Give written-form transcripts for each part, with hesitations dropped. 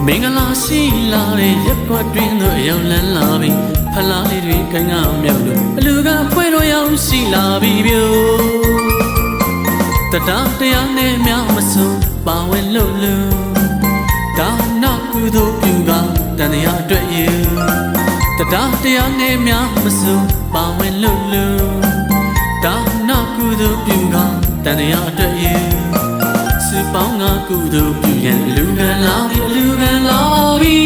မင်္ဂလာရှိလာတဲ့ရက်ကွက်တွင်သို့ရောက်လန်းလာပြီဖလားလေးတွေကငါမြောက်လို့အလူကဖွဲ့တော်ရောက်ရှိလာပြီပြိုတတားတရားနဲ့များမစုံပါဝင်လို့လူဒါနကုသိုလ်ပြုကတန်တရားအတွက်ယူတတားတရားနဲ့များမစုံပါဝင်လို့လူဒါနကုသိုလ်ပြုကတန်တရားအတွက်ယူစုပေါင်းငါကုသိုလ်ပြုရင်လူကလာပြီလူကလာပြီ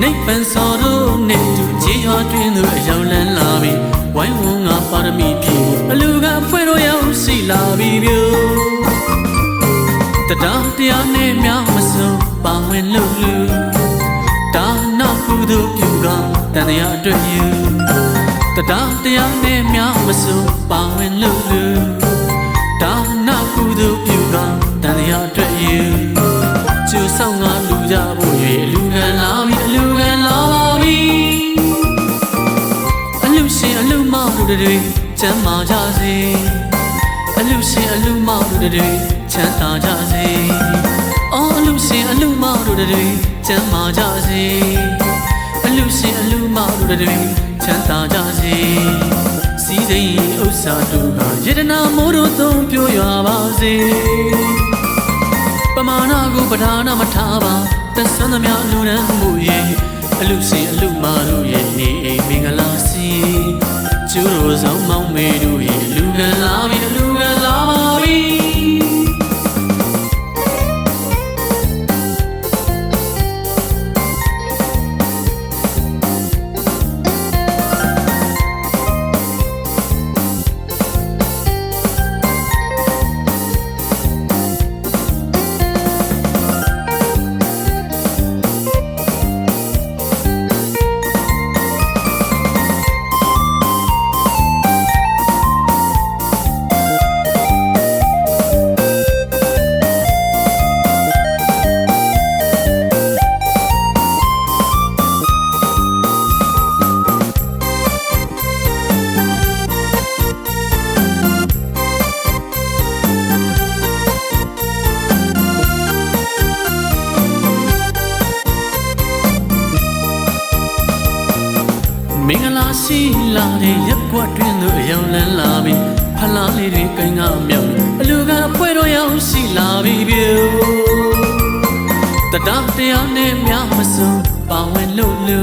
နိဗ္ဗာန်စောတို့နဲ့တူခြေရွာတွင်သို့အရောက်လန်းလာပြီဝိုင်းဝန်းငါပါရမီဖြည့်အလူကဖွဲ့တော်ရောက်ရှိလာပြီပြိုတတားတရားနဲ့များမစုံပါဝင်လို့လူဒါနကုသိုလ်ပြုကတန်တရားအတွက်ယူတတားတရားနဲ့များမစုံပါဝင်လို့လူဒါနကုသိုလ်ပြုကတန်တရားအတွက်ယူကျူဆောင်ငါလူကြဖို့၍လူကလာပြီအလူကလာပါပြီအလူရှင်အလူမောင်တို့တွေချမ်းသာကြစေအလူရှင်အလူမောင်တို့တွေချမ်းသာကြစေအော်အလူရှင်အလူမောင်တို့တွေချမ်းသာကြစေအလူရှင်အလူမောင်တို့တွေချမ်းသာကြစေစီးစိမ်ဥစ္စာတို့ကယတနာမိုးတို့သုံးပြိုရွာပါစေပမာဏကိုပဓာနာမထားပါသက်ဆွမ်းသမျှလူရန်မှုရဲ့အလူရှင်အလူမာတို့ရဲ့နေအိမ်မင်္ဂလာစီကျိုးတို့ဆောင်မောင်မေတို့ရဲ့လူကလာပြီလူကလာပါပြီမင်္ဂလာရှိလာတဲ့ရက်ကွက်တွင်သို့ရောက်လန်းလာပြီဖလားလေးတွေကငါမြောက်အလူကဖွဲ့တော်ရောက်ရှိလာပြီပြိုတတားတရားနဲ့များမစုံပါဝင်လို့လူ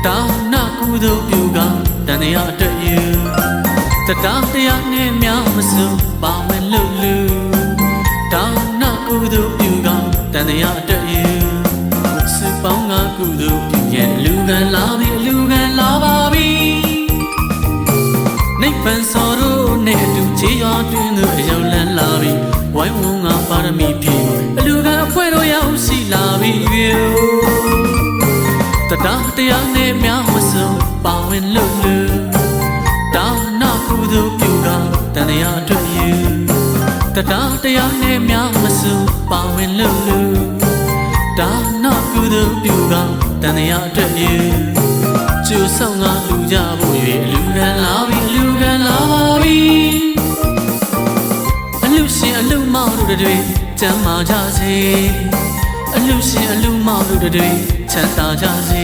ဒါနကုသိုလ်ပြုကတန်တရားအတွက်ယူတတားတရားနဲ့များမစုံပါဝင်လို့လူဒါနကုသိုလ်ပြုကတန်တရားအတွက်ယူစုပေါင်းငါကုသိုလ်ပြုရဲ့လူကလာပြီလူကလာပါပြီနိဗ္ဗာန်စောတို့နဲ့အတူခြေရွာတွင်သို့အရောက်လန်းလာပြီဝိုင်းဝန်းငါပါရမီဖြည့်အလူကအဖွဲ့တော်ရောက်ရှိလာပြီပြိုတတားတရားနဲ့များမစုံပါဝင်လို့လူဒါနကုသိုလ်ပြုကတန်တရားအတွက်ယူတတားတရားနဲ့များမစုံပါဝင်လို့လူဒါနကုသိုလ်ပြုကတန်တရားအတွက်ယူကျူဆောင်ငါလူကြဖို့၍လူကလာပြီလူကလာပါပြီအလူရှင်အလူမောင်တို့တွေချမ်းသာကြစေအလူရှင်အလူမောင်တို့တွေချမ်းသာကြစေ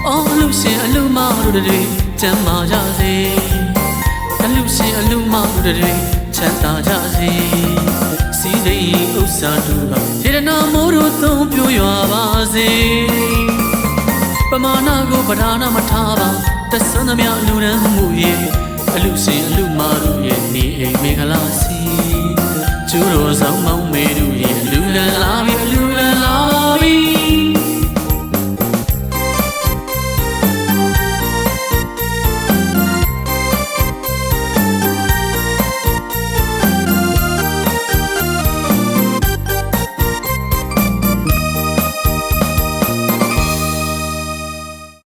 အော်အလူရှင်အလူမောင်တို့တွေချမ်းသာကြစေအလူရှင်အလူမောင်တို့တွေချမ်းသာကြစေစီးစိမ်ဥစ္စာတို့ကယတနာမိုးတို့သုံးပြိုရွာပါစေပမာဏကိုပဓာနာမထားပါသက်ဆွမ်းသမျှလူရန်မှုရဲ့အလူရှင်အလူမာတို့ရဲ့နေအိမ်မင်္ဂလာစီကျိုးတော်ဆောင်